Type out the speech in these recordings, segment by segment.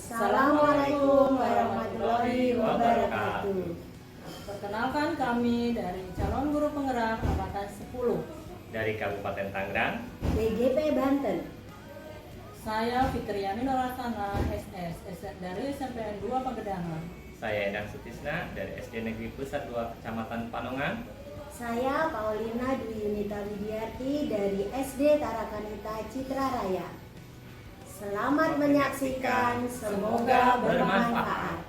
Assalamualaikum warahmatullahi wabarakatuh. Perkenalkan kami dari calon guru penggerak angkatan 10 dari Kabupaten Tangerang, BGP Banten. Saya Fitriani Noratana, SS dari SMPN 2 Pagedangan. saya Endang Sutisna dari SD Negeri Pusat 2 Kecamatan Panongan. Saya Paulina Dwi Yunita Widiarti dari SD Tarakanita Citra Raya. Selamat menyaksikan, semoga bermanfaat.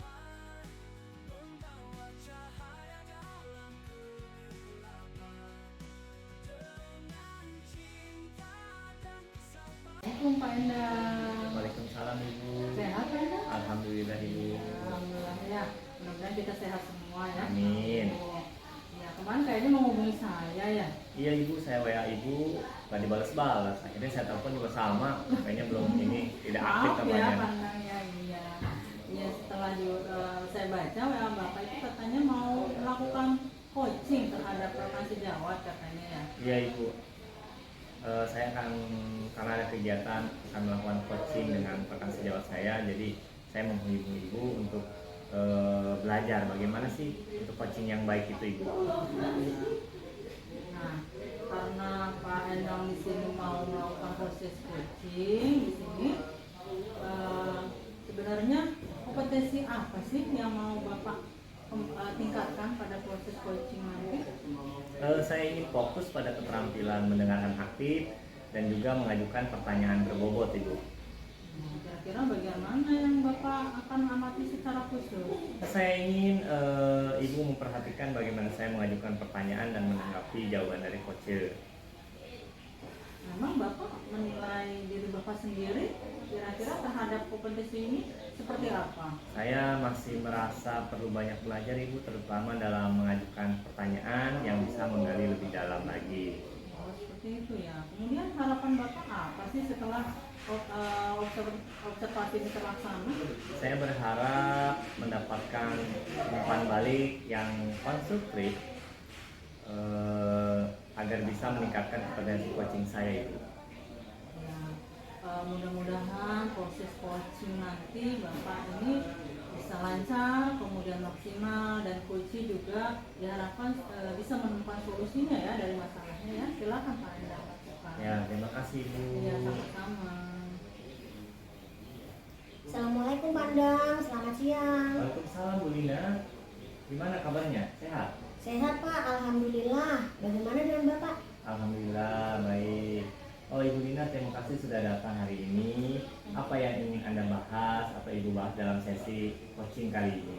Assalamualaikum Pak Endang. Waalaikumsalam Ibu. Sehat Pak Endang? Alhamdulillah Ibu. Alhamdulillah ya. Mudah-mudahan kita sehat semua ya. Amin. Ya, kemarin kayaknya mau hubungi saya ya. Iya Ibu, saya WA Ibu nggak dibalas-balas. Akhirnya saya telepon juga sama, kayaknya belum tidak aktif Maaf ya namanya. Pak Endang ya. Iya. Ya setelah saya baca WA Bapak itu katanya mau melakukan coaching terhadap rekan sejawat katanya ya. Iya Ibu. Saya akan, karena ada kegiatan, akan melakukan coaching dengan rekan sejawat saya. Jadi saya menghubungi Ibu untuk belajar bagaimana sih untuk coaching yang baik itu Ibu. Nah, karena Pak Endang di sini mau melakukan proses coaching di sini, sebenarnya kompetensi apa sih yang mau Bapak tingkatkan pada proses coaching nanti? Saya ingin fokus pada keterampilan mendengarkan aktif dan juga mengajukan pertanyaan berbobot Ibu. Kira-kira bagian mana yang Bapak akan amati secara khusus? Saya ingin Ibu memperhatikan bagaimana saya mengajukan pertanyaan dan menanggapi jawaban dari coach. Memang Bapak menilai diri Bapak sendiri kira-kira terhadap kompetensi ini seperti apa? Saya masih merasa perlu banyak belajar Ibu, terutama dalam mengajukan pertanyaan yang bisa menggali lebih dalam lagi. Oh, seperti itu ya. Kemudian harapan Bapak apa sih setelah observasi ini terlaksana? Saya berharap mendapatkan umpan balik yang konstruktif agar bisa meningkatkan kompetensi coaching saya Ibu. Mudah-mudahan proses coaching nanti Bapak ini bisa lancar, kemudian maksimal, dan coaching juga diharapkan bisa menemukan solusinya ya dari masalahnya ya. Silakan Pak Endang. Ya, terima kasih Ibu. Ya, sama-sama. Assalamualaikum Pandang, selamat siang. Waalaikumsalam Bu Lina. Gimana kabarnya? Sehat? Sehat Pak, Alhamdulillah. Bagaimana dengan Bapak? Alhamdulillah baik. Oh Ibu Lina, terima kasih sudah datang hari ini. Apa yang ingin Anda bahas atau Ibu bahas dalam sesi coaching kali ini?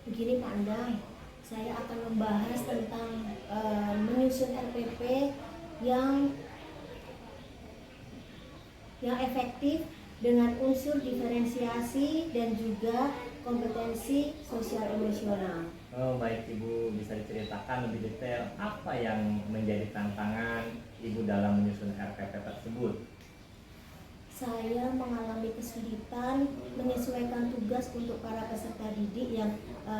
Begini Pak Andang, saya akan membahas tentang menyusun RPP yang efektif dengan unsur diferensiasi dan juga kompetensi sosial emosional. Oh baik Ibu, bisa diceritakan lebih detail apa yang menjadi tantangan Ibu dalam menyusun RPP tersebut? Saya mengalami kesulitan menyesuaikan tugas untuk para peserta didik yang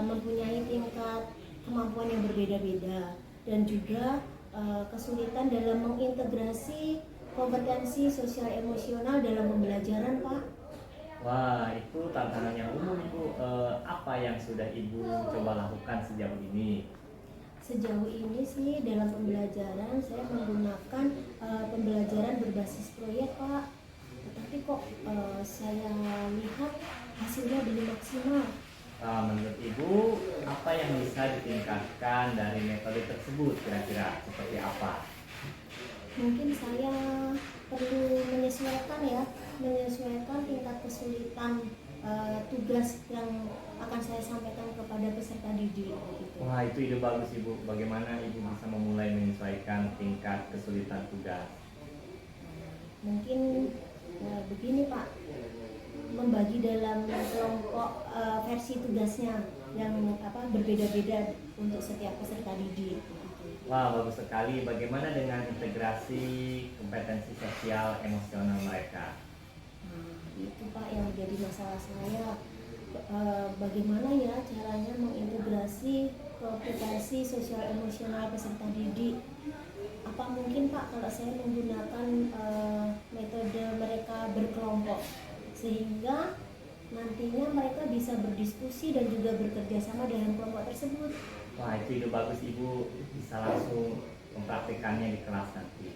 mempunyai tingkat kemampuan yang berbeda-beda dan juga kesulitan dalam mengintegrasi kompetensi sosial emosional dalam pembelajaran Pak. Wah, itu tantangan yang umum Ibu. Apa yang sudah Ibu coba lakukan sejauh ini? Sejauh ini sih dalam pembelajaran saya menggunakan pembelajaran berbasis proyek Pak. Tetapi kok saya lihat hasilnya belum maksimal. Menurut Ibu, apa yang bisa ditingkatkan dari metode tersebut kira-kira seperti apa? Mungkin saya perlu menyesuaikan tingkat kesulitan tugas yang akan saya sampaikan kepada peserta didik gitu. Wah, itu ide bagus Ibu. Bagaimana Ibu bisa memulai menyesuaikan tingkat kesulitan tugas? Mungkin begini Pak, membagi dalam kelompok versi tugasnya yang berbeda-beda untuk setiap peserta didik. Wah, bagus sekali. Bagaimana dengan integrasi kompetensi sosial emosional mereka? Itu Pak yang menjadi masalah saya. Bagaimana ya caranya mengintegrasi kompetensi sosial emosional peserta didik? Apa mungkin Pak kalau saya menggunakan metode mereka berkelompok sehingga nantinya mereka bisa berdiskusi dan juga bekerja sama dalam kelompok tersebut. Wah, itu ide bagus Ibu, bisa langsung mempraktikannya di kelas nanti.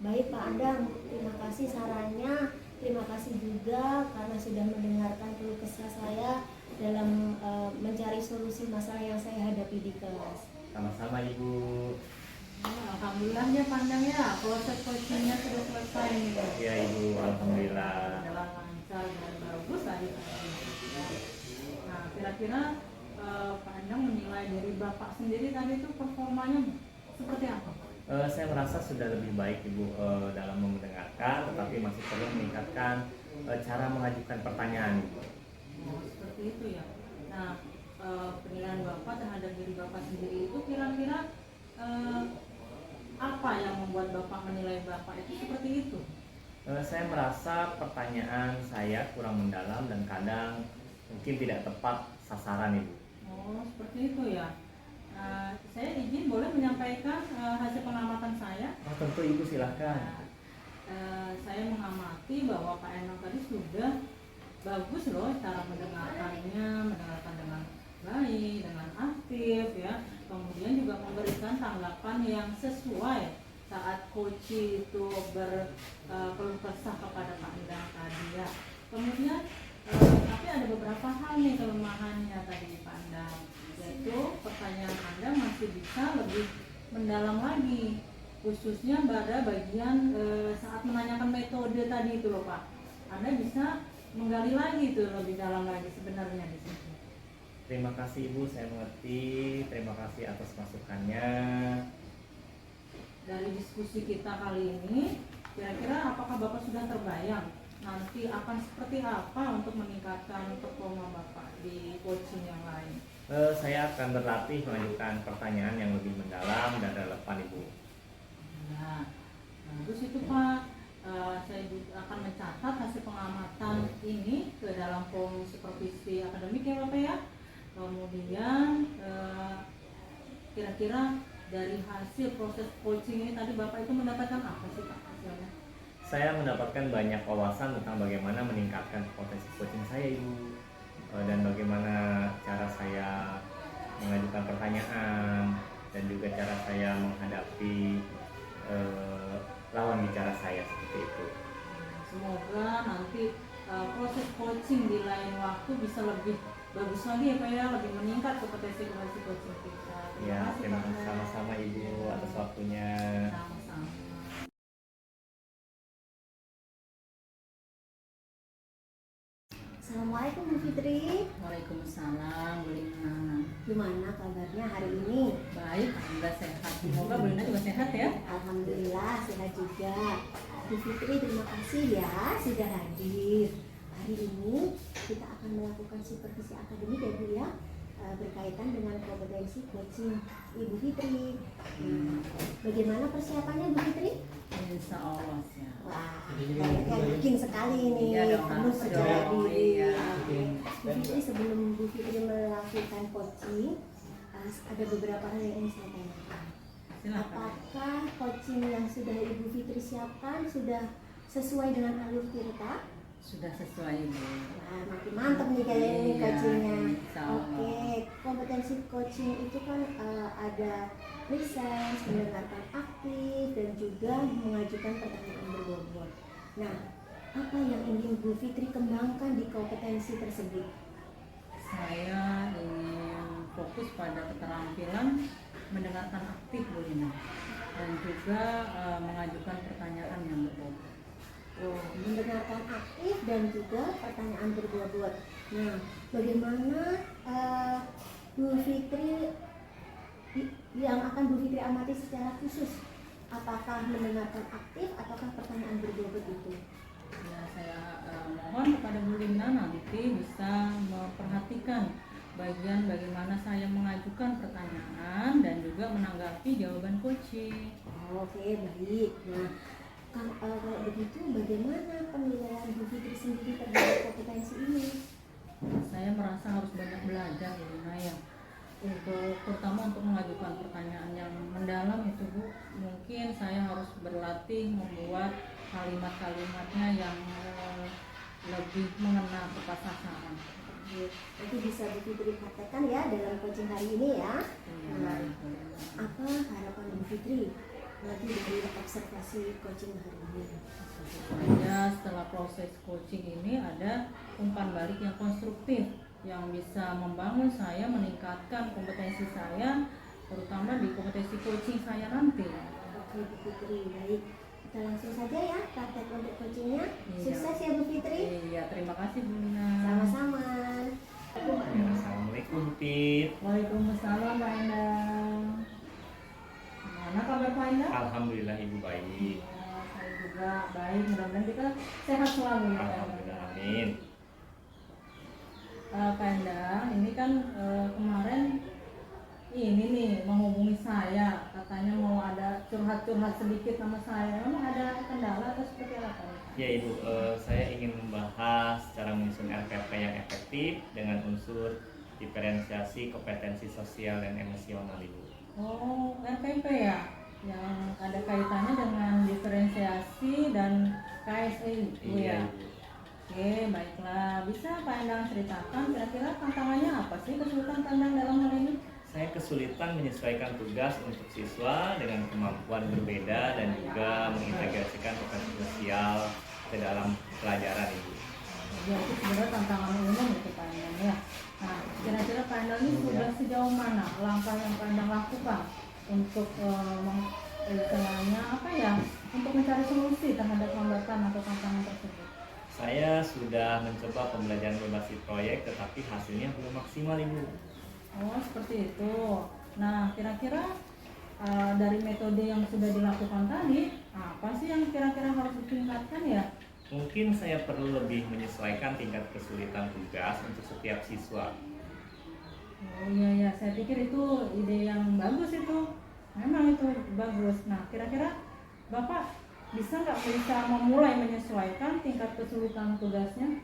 Baik Pak Andang, terima kasih sarannya. Terima kasih juga karena sudah mendengarkan keluh kesah saya dalam mencari solusi masalah yang saya hadapi di kelas. Sama-sama Ibu. Alhamdulillah ya Pandang ya, proses coachingnya sudah selesai nih. Ya Ibu, alhamdulillah. Jalan lancar dan bagus tadi. Nah, kira-kira Pandang menilai dari Bapak sendiri tadi itu performanya seperti apa? Saya merasa sudah lebih baik Ibu dalam mendengarkan, tetapi masih perlu meningkatkan cara mengajukan pertanyaan Ibu. Oh, seperti itu ya. Nah, penilaian Bapak terhadap diri Bapak sendiri itu kira-kira apa yang membuat Bapak menilai Bapak itu seperti itu? Saya merasa pertanyaan saya kurang mendalam dan kadang mungkin tidak tepat sasaran Ibu. Oh, seperti itu ya. Saya izin boleh menyampaikan hasil pengamatan saya. Oh, tentu Ibu silahkan. Saya mengamati bahwa Pak Enong tadi sudah bagus loh cara mendengarkannya, mendengarkan dengan baik, dengan aktif ya. Kemudian juga memberikan tanggapan yang sesuai saat coach itu berkeluh kesah kepada Pak Endang tadi ya. Kemudian tapi ada beberapa hal nih kelemahannya tadi Pak Endang, yaitu pertanyaan Anda masih bisa lebih mendalam lagi, khususnya pada bagian saat menanyakan metode tadi itu loh Pak. Anda bisa menggali lagi itu lebih dalam lagi sebenarnya di situ. Terima kasih Ibu, saya mengerti. Terima kasih atas masukannya. Dari diskusi kita kali ini, kira-kira apakah Bapak sudah terbayang nanti akan seperti apa untuk meningkatkan performa Bapak di coaching yang lain? Saya akan berlatih mengajukan pertanyaan yang lebih mendalam dan relevan Ibu. Nah, bagus itu Pak. Saya juga akan mencatat hasil pengamatan ini ke dalam form supervisi akademik ya Bapak ya. Kemudian kira-kira dari hasil proses coaching ini tadi Bapak itu mendapatkan apa sih Pak hasilnya? Saya mendapatkan banyak wawasan tentang bagaimana meningkatkan potensi coaching saya Ibu, dan bagaimana cara saya mengajukan pertanyaan dan juga cara saya menghadapi lawan bicara saya seperti itu. Semoga nanti proses coaching di lain waktu bisa lebih bagus lagi ya Pak ya, lebih meningkat kompetensi coaching kita. Ya, terima Pak. kasih sama-sama Ibu atas waktunya. Sama-sama. Assalamualaikum Bu Fitri. Waalaikumsalam, Bu Lina. Gimana kabarnya hari ini? Baik, alhamdulillah sehat. Semoga Bu Lina juga sehat ya. Alhamdulillah sehat juga. Bu Fitri terima kasih ya sudah hadir. Hari ini kita akan melakukan supervisi akademik ya Bu ya, berkaitan dengan kompetensi coaching Ibu Fitri. Bagaimana persiapannya Bu Fitri? Insya Allah ya. Wah, kayaknya yakin sekali ini. Iya dong, Kamu sudah dong, hadir. iya. Bu Fitri, sebelum Bu Fitri melakukan coaching, ada beberapa hal yang ingin saya tanyakan. Silakan. Apakah coaching yang sudah Ibu Fitri siapkan sudah sesuai dengan alur kita? Sudah sesuai Bu. Nah, makin mantap nih kayaknya ini Iya, coachingnya. insya Allah. Oke, kompetensi coaching itu kan ada presence, mendengarkan aktif, dan juga mengajukan pertanyaan berbobot. Nah, apa yang ingin Bu Fitri kembangkan di kompetensi tersebut? Saya ingin fokus pada keterampilan mendengarkan aktif Bu Lina, dan juga mengajukan pertanyaan yang berbobot. Mendengarkan aktif dan juga pertanyaan berbobot. Nah, bagaimana Bu Fitri yang akan Bu Fitri amati secara khusus? Apakah mendengarkan aktif ataukah pertanyaan berbobot itu? Ya, saya mohon kepada Bu Lina nanti bisa memperhatikan bagian bagaimana saya mengajukan pertanyaan dan juga menanggapi jawaban coaching. Oke, baik. Nah, kalau begitu bagaimana penilaian Bu Fitri sendiri terhadap kompetensi ini? Saya merasa harus banyak belajar Bu Lina ya, terutama untuk mengajukan pertanyaan yang mendalam itu Bu. Mungkin saya harus berlatih membuat kalimat-kalimatnya yang lebih mengena tepat sasaran. Nanti bisa Bu Fitri praktekkan ya dalam coaching hari ini ya. Iya, Nah, Ibu. apa harapan Bu Fitri nanti dari observasi coaching hari ini? Ya, setelah proses coaching ini ada umpan balik yang konstruktif yang bisa membangun saya, meningkatkan kompetensi saya, terutama di kompetensi coaching saya nanti. Oke Bu Fitri, baik. Kita langsung saja ya praktek untuk coachingnya. Iya. Sukses ya Bu Fitri. Iya, terima kasih Bu Lina. Sama-sama. Ya, Assalamualaikum Fit. Waalaikumsalam Pak Endang. Gimana kabar Pak Endang? Alhamdulillah Ibu baik. Ya, saya juga baik, mudah-mudahan kita sehat selalu ya Pak Endang. Alhamdulillah amin. Pak Endang, ini kan kemarin ini nih menghubungi saya, katanya mau ada curhat-curhat sedikit sama saya. Memang ada kendala atau seperti apa? Ya Ibu, saya ingin membahas cara menyusun RPP yang efektif dengan unsur diferensiasi kompetensi sosial dan emosional Ibu. Oh, RPP ya, yang ada kaitannya dengan diferensiasi dan KSE itu ya. Ibu. Oke, baiklah. Bisa Pak Endang ceritakan kira-kira tantangannya apa sih, kesulitan Pak Endang dalam hal ini? Saya kesulitan menyesuaikan tugas untuk siswa dengan kemampuan berbeda dan juga mengintegrasikan kompetensi sosial ke dalam pelajaran Ibu. Jadi sebenarnya tantangan umum itu Pak Endang ya. Nah, kira-kira Pak Endang ini sudah sejauh mana langkah yang Pak Endang lakukan untuk istilahnya apa ya, untuk mencari solusi terhadap hambatan atau tantangan tersebut? Saya sudah mencoba pembelajaran berbasis proyek tetapi hasilnya belum maksimal Ibu. Oh, seperti itu. Nah, kira-kira dari metode yang sudah dilakukan tadi, apa sih yang kira-kira harus ditingkatkan ya? Mungkin saya perlu lebih menyesuaikan tingkat kesulitan tugas untuk setiap siswa. Oh iya ya, saya pikir itu ide yang bagus itu. Memang itu bagus. Nah, kira-kira Bapak bisa memulai menyesuaikan tingkat kesulitan tugasnya?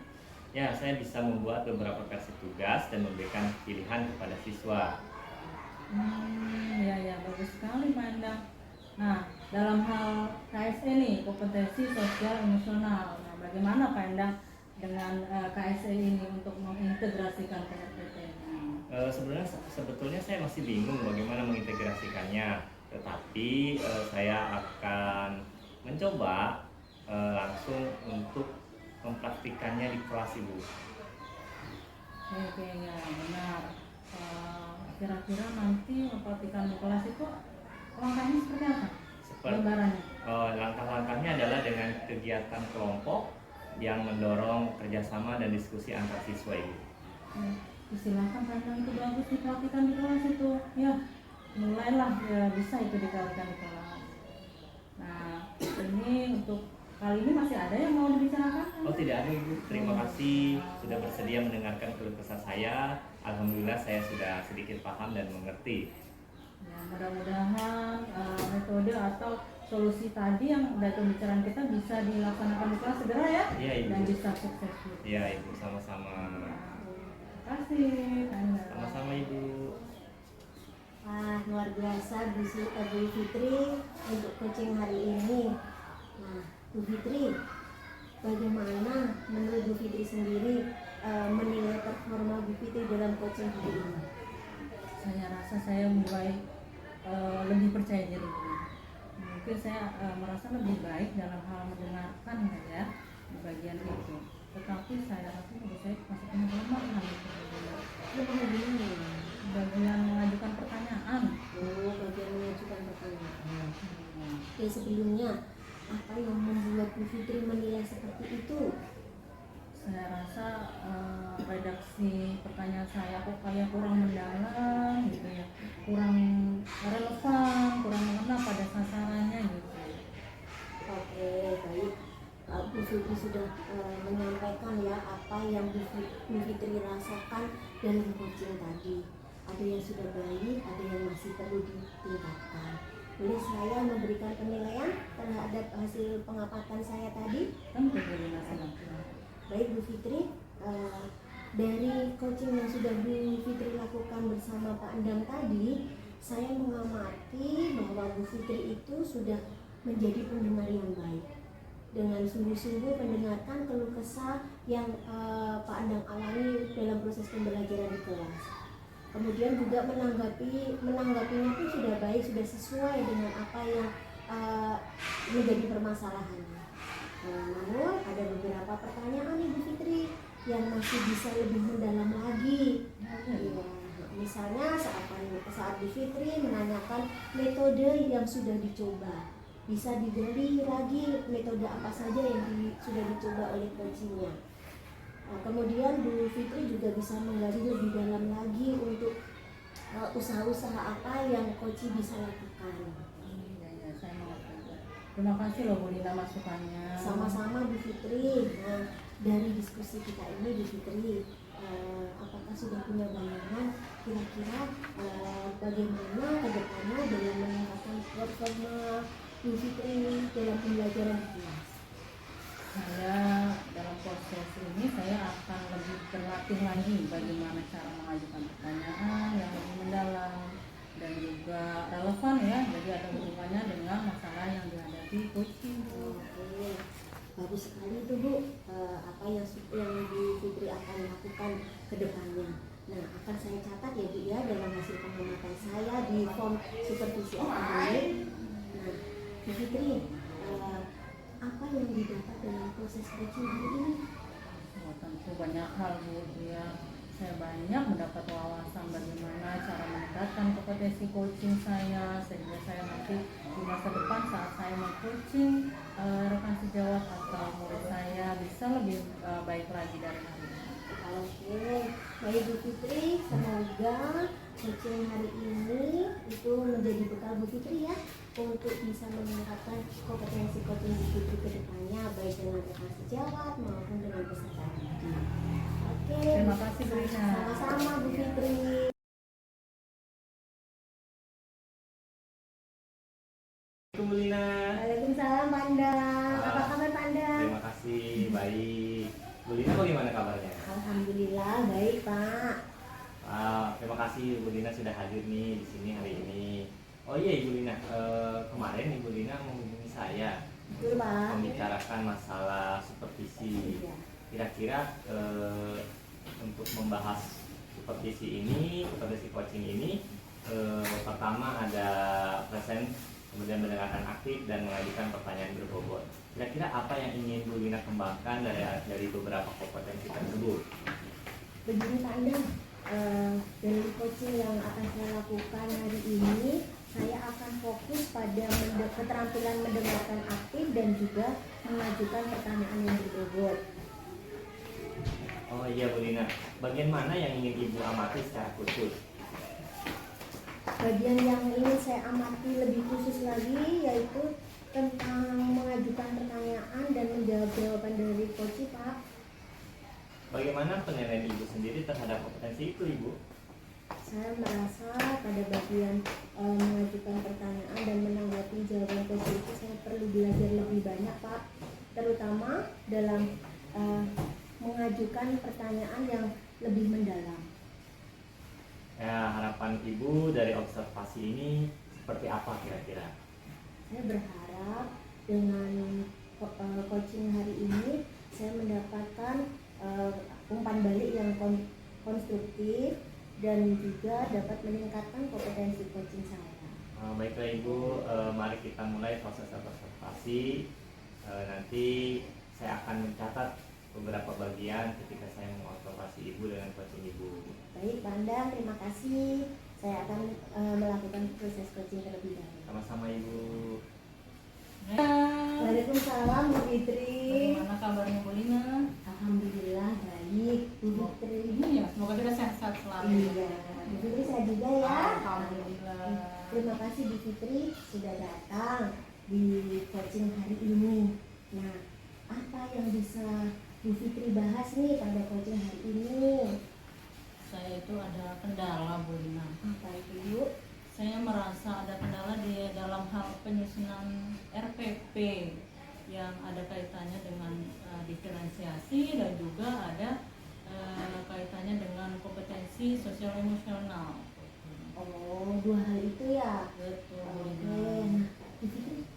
Ya, saya bisa membuat beberapa versi tugas dan memberikan pilihan kepada siswa. Ya, bagus sekali Pak Endang. Nah, dalam hal KSE nih, kompetensi sosial emosional. Nah, bagaimana Pak Endang dengan KSE ini untuk mengintegrasikan PRPT-nya? Sebetulnya saya masih bingung bagaimana mengintegrasikannya, tetapi saya akan mencoba langsung untuk mempraktikannya di kelas Ibu. Oke, ya benar. Kira-kira nanti mempraktikkan di kelas itu langkahnya seperti apa? Gambarannya. Langkah-langkahnya adalah dengan kegiatan kelompok yang mendorong kerjasama dan diskusi antar siswa Ibu. Silakan Pak, itu bagus dipraktikkan di kelas itu. Ya, mulailah ya, bisa itu dipraktikkan di kelas. Nah, ini untuk kali ini masih ada yang mau dibicarakan? Oh, tidak ada Ibu. Terima kasih sudah bersedia mendengarkan keluh kesah saya. Alhamdulillah saya sudah sedikit paham dan mengerti. Ya, mudah-mudahan metode atau solusi tadi yang dari pembicaraan kita bisa dilaksanakan di kelas segera ya. Iya Ibu. Dan bisa sukses. Iya Ibu, sama-sama. Terima kasih Anda. Sama-sama Ibu. Wah, luar biasa Bu Fitri untuk coaching hari ini. Nah, Bu Fitri, bagaimana menurut Bu Fitri sendiri menilai performa Bu Fitri dalam coaching hari ini? Saya rasa saya mulai lebih percaya diri. Mungkin saya merasa lebih baik dalam hal mendengarkan ya di bagian itu. Tetapi saya rasa saya masih punya kelemahan bagian mengajukan pertanyaan. Oh, bagian mengajukan pertanyaan. Oke, sebelumnya apa yang membuat Bu Fitri menilai seperti itu? Saya rasa redaksi pertanyaan saya kok kayak kurang mendalam gitu ya, kurang relevan, kurang mengena pada sasarannya gitu. Oke, baik. Bu Fitri sudah menyampaikan ya apa yang Bu Fitri rasakan dalam coaching tadi. Ada yang sudah baik, ada yang masih perlu ditingkatkan. Boleh saya memberikan penilaian terhadap hasil pengamatan saya tadi? Tentu boleh masalah. Baik Bu Fitri, dari coaching yang sudah Bu Fitri lakukan bersama Pak Endang tadi, saya mengamati bahwa Bu Fitri itu sudah menjadi pendengar yang baik. dengan sungguh-sungguh mendengarkan keluh kesah yang Pak Andang alami dalam proses pembelajaran di kelas. Kemudian juga menanggapinya pun sudah baik, sudah sesuai dengan apa yang menjadi permasalahannya. Namun ada beberapa pertanyaan Ibu Fitri yang masih bisa lebih mendalam lagi. Ya, misalnya saat Bu Fitri menanyakan metode yang sudah dicoba, bisa digali lagi metode apa saja yang sudah dicoba oleh coachingnya. Nah, kemudian Bu Fitri juga bisa menggali lebih dalam lagi untuk usaha-usaha apa yang coaching bisa lakukan. Ya, saya mengerti. Terima kasih loh Bu Lina masukannya. Sama-sama Bu Fitri. Nah, dari diskusi kita ini Bu Fitri, apakah sudah punya bayangan kira-kira bagaimana ke depannya dalam meningkatkan performa Bu Fitri dalam pembelajaran di kelas? Saya dalam proses ini saya akan lebih berlatih lagi bagaimana cara mengajukan pertanyaan yang lebih mendalam dan juga relevan ya, jadi ada hubungannya dengan masalah yang dihadapi coaching. Oke, bagus sekali tuh Bu. Apa yang Bu Fitri akan lakukan ke depannya. Nah, akan saya catat ya Bu ya dalam hasil pengamatan saya di form supervisi akademik. Nah, Bu Fitri, apa yang didapat dalam proses coaching hari ini? Oh, tentu banyak hal Bu ya. Saya banyak mendapat wawasan bagaimana cara meningkatkan kompetensi coaching saya, sehingga saya nanti di masa depan saat saya meng-coaching rekan sejawat atau murid saya bisa lebih baik lagi dari hari ini. Oke, baik Bu Fitri, semoga coaching hari ini itu menjadi bekal Bu Fitri ya untuk bisa meningkatkan kompetensi coaching Bu Fitri ke depannya, baik dengan rekan sejawat maupun dengan peserta didik. Oke, Terima kasih Bu Lina. sama-sama Bu Fitri. Bu Lina. Waalaikumsalam Pak Andang. Apa kabar Pak Andang? Terima kasih, baik. Bu Lina bagaimana kabarnya? Alhamdulillah baik Pak. Terima kasih Ibu Lina sudah hadir nih di sini hari ini. Oh iya Ibu Lina, kemarin Ibu Lina menghubungi saya Betul Pak. membicarakan masalah supervisi. Iya. Kira-kira untuk membahas supervisi ini, supervisi coaching ini, pertama ada present, kemudian mendengarkan aktif dan mengajukan pertanyaan berbobot. Kira-kira apa yang ingin Bu Lina kembangkan dari beberapa kompetensi tersebut? Begini Pak Andang, dari coaching yang akan saya lakukan hari ini, saya akan fokus pada keterampilan mendengarkan aktif dan juga mengajukan pertanyaan yang berbobot. Oh iya Bu Lina, bagian mana yang ingin Ibu amati secara khusus? Bagian yang ingin saya amati lebih khusus lagi yaitu tentang mengajukan pertanyaan dan menjawab jawaban dari coach Pak. Bagaimana penilaian Ibu sendiri terhadap kompetensi itu Ibu? Saya merasa pada bagian mengajukan pertanyaan dan menanggapi jawaban coach itu saya perlu belajar lebih banyak Pak, terutama dalam mengajukan pertanyaan yang lebih mendalam. Ya, harapan Ibu dari observasi ini seperti apa kira-kira? Saya berharap dengan coaching hari ini saya mendapatkan umpan balik yang konstruktif dan juga dapat meningkatkan kompetensi coaching saya. Baiklah Ibu, mari kita mulai proses observasi. Nanti saya akan mencatat beberapa bagian ketika saya mengobservasi Ibu dengan coaching Ibu. Baik, Pak Andang, terima kasih. Saya akan melakukan proses coaching terlebih dahulu. Sama-sama Ibu. Waalaikumsalam Bu Fitri. Bagaimana kabarnya Bu Lina? Alhamdulillah baik Bu Fitri. Iya, semoga kita sehat-sehat selalu. Iya, Bu Fitri saya juga ya. Alhamdulillah. Terima kasih Bu Fitri sudah datang di coaching hari ini. Nah, apa yang bisa Bu Fitri bahas nih pada coaching hari ini? Saya itu ada kendala Bu Lina. Apa itu Bu? Saya merasa ada kendala di dalam hal penyusunan RPP yang ada kaitannya dengan diferensiasi dan juga ada kaitannya dengan kompetensi sosial emosional. Oh, dua hal itu ya. Betul. Oke, nah, Bu Fitri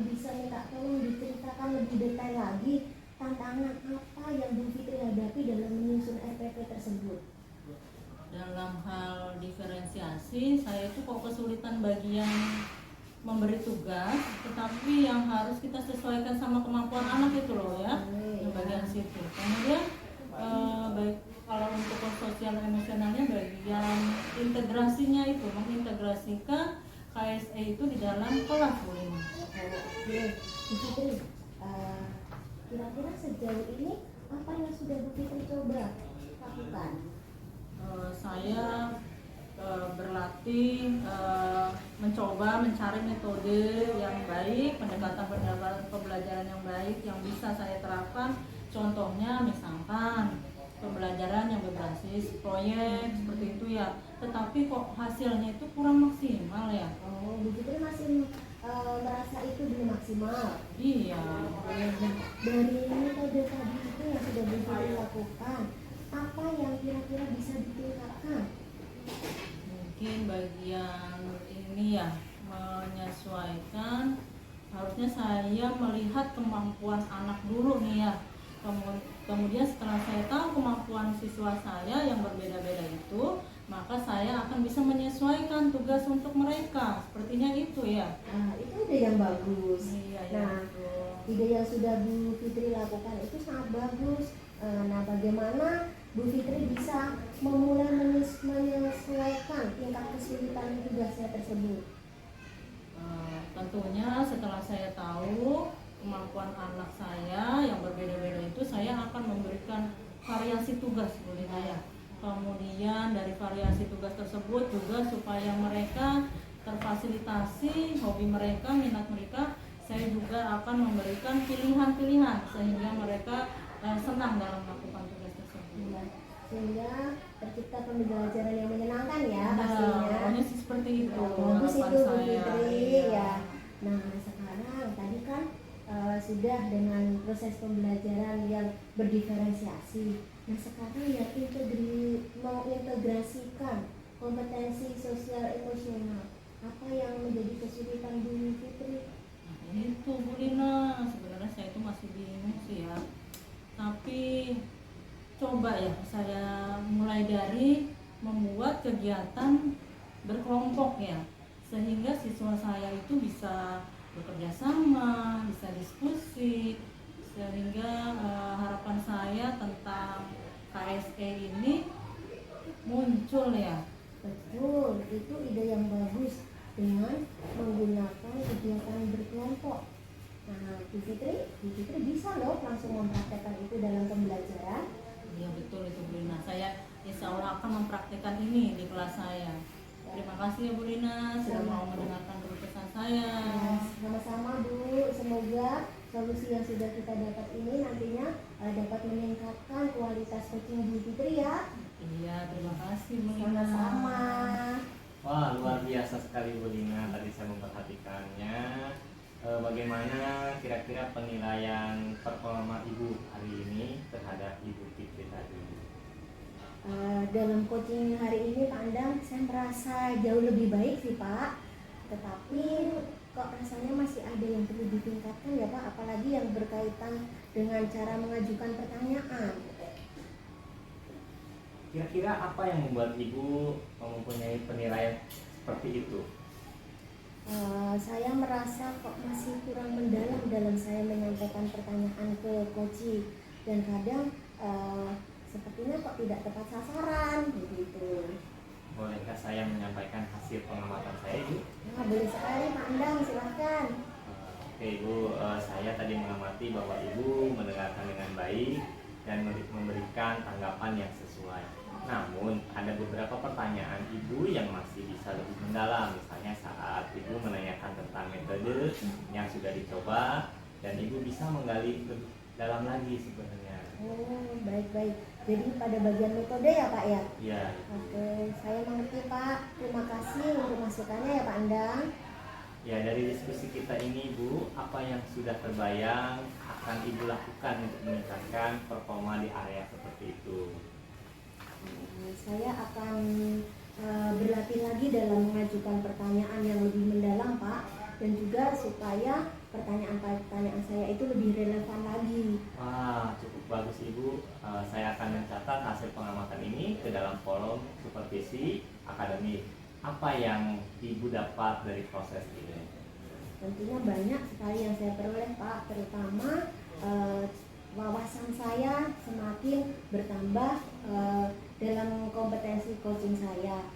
bisa minta tolong diceritakan lebih sih saya itu kok kesulitan bagian memberi tugas, tetapi yang harus kita sesuaikan sama kemampuan anak itu loh ya, yang bagian situ. Kemudian baik kalau untuk sosial emosionalnya bagian integrasinya itu mengintegrasikan KSE itu di dalam kelas Bu Lina. Oke, Bu Fitri, kira-kira sejauh ini apa yang sudah Bu Fitri coba lakukan? Saya berlatih, mencoba mencari metode yang baik, pendekatan pembelajaran yang baik yang bisa saya terapkan. Contohnya misalkan pembelajaran yang berbasis proyek seperti itu ya, tetapi kok hasilnya itu kurang maksimal ya. Oh, Bu Fitri masih merasa itu belum maksimal. Iya. Dari metode tadi itu yang sudah Bu Fitri lakukan, apa yang kira-kira bisa ditingkatkan? Mungkin bagian ini ya, menyesuaikan, harusnya saya melihat kemampuan anak dulu nih ya. Kemudian setelah saya tahu kemampuan siswa saya yang berbeda-beda itu, maka saya akan bisa menyesuaikan tugas untuk mereka. Sepertinya itu ya. Itu ide yang bagus. Iya, Nah, ide yang sudah Bu Fitri lakukan itu sangat bagus. Nah, bagaimana Bu Fitri bisa memulai menyesuaikan tingkat kesulitan tugasnya tersebut? Tentunya setelah saya tahu kemampuan anak saya yang berbeda-beda itu, saya akan memberikan variasi tugas Bu Lina ya. Kemudian dari variasi tugas tersebut juga supaya mereka terfasilitasi hobi mereka, minat mereka, saya juga akan memberikan pilihan-pilihan sehingga mereka senang dalam melakukan tugas tersebut. Sehingga tercipta pembelajaran yang menyenangkan ya Nah, pastinya. pokoknya sih seperti itu. Bagus itu Bu harapan saya. Fitri Iya. ya. Nah, sekarang tadi kan sudah dengan proses pembelajaran yang berdiferensiasi. Nah, sekarang yang mau integrasikan kompetensi sosial emosional, apa yang menjadi kesulitan Bu Fitri? Nah, itu Bu Lina, sebenarnya saya itu masih bingung sih ya. Tapi coba ya saya mulai dari membuat kegiatan berkelompok ya, sehingga siswa saya itu bisa bekerja sama, bisa diskusi, sehingga harapan saya tentang KSE ini muncul ya. Betul, itu ide yang bagus dengan menggunakan kegiatan berkelompok. Nah, Bu Fitri bisa loh langsung mempraktekkan itu dalam pembelajaran. Iya betul itu Bu Lina. Saya insya Allah akan mempraktikkan ini di kelas saya. Terima kasih ya Bu Lina sudah mau mendengarkan keluh kesah saya. Sama-sama Bu, semoga solusi yang sudah kita dapat ini nantinya dapat meningkatkan kualitas coaching Bu Fitri ya. Iya, terima kasih Bu Lina. Sama-sama. Wah, luar biasa sekali Bu Lina, tadi saya memperhatikannya. Bagaimana kira-kira penilaian performa Ibu hari ini terhadap Ibu Fitri tadi? Dalam coaching hari ini Pak Andang, saya merasa jauh lebih baik sih Pak. Tetapi kok rasanya masih ada yang perlu ditingkatkan ya Pak, apalagi yang berkaitan dengan cara mengajukan pertanyaan. Kira-kira apa yang membuat Ibu mempunyai penilaian seperti itu? Saya merasa kok masih kurang mendalam dalam saya menyampaikan pertanyaan ke coaching, dan kadang sepertinya kok tidak tepat sasaran begitu. Bolehkah saya menyampaikan hasil pengamatan saya, Ibu? Nah, boleh sekali Pak Andang, silahkan. Oke Ibu, saya tadi mengamati bahwa Ibu mendengarkan dengan baik dan memberikan tanggapan yang sesuai. Namun ada beberapa pertanyaan Ibu yang masih bisa lebih mendalam. Misalnya saat Ibu menanyakan tentang metode yang sudah dicoba, dan Ibu bisa menggali lebih dalam lagi sebenarnya. Oh, baik-baik. Jadi pada bagian metode ya Pak ya? Iya. Oke, saya mengerti Pak. Terima kasih untuk masukannya ya Pak Andang. Ya, dari diskusi kita ini Bu, apa yang sudah terbayang akan Ibu lakukan untuk meningkatkan performa di area seperti itu? Saya akan berlatih lagi dalam mengajukan pertanyaan yang lebih mendalam Pak, dan juga supaya pertanyaan-pertanyaan saya itu lebih relevan lagi. Wah, cukup bagus Ibu. Saya akan mencatat hasil pengamatan ini ke dalam kolom supervisi akademik. apa yang Ibu dapat dari proses ini? Tentunya banyak sekali yang saya peroleh Pak, terutama wawasan saya semakin bertambah dalam kompetensi coaching saya.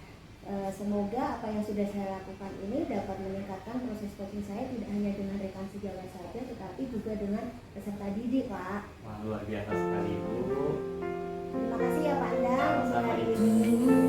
Semoga apa yang sudah saya lakukan ini dapat meningkatkan proses coaching saya tidak hanya dengan rekan sejawat saja, tetapi juga dengan peserta didik Pak. Wah, luar biasa sekali Ibu. Terima kasih ya Pak Endang. Sama-sama, Hari Ibu. ini.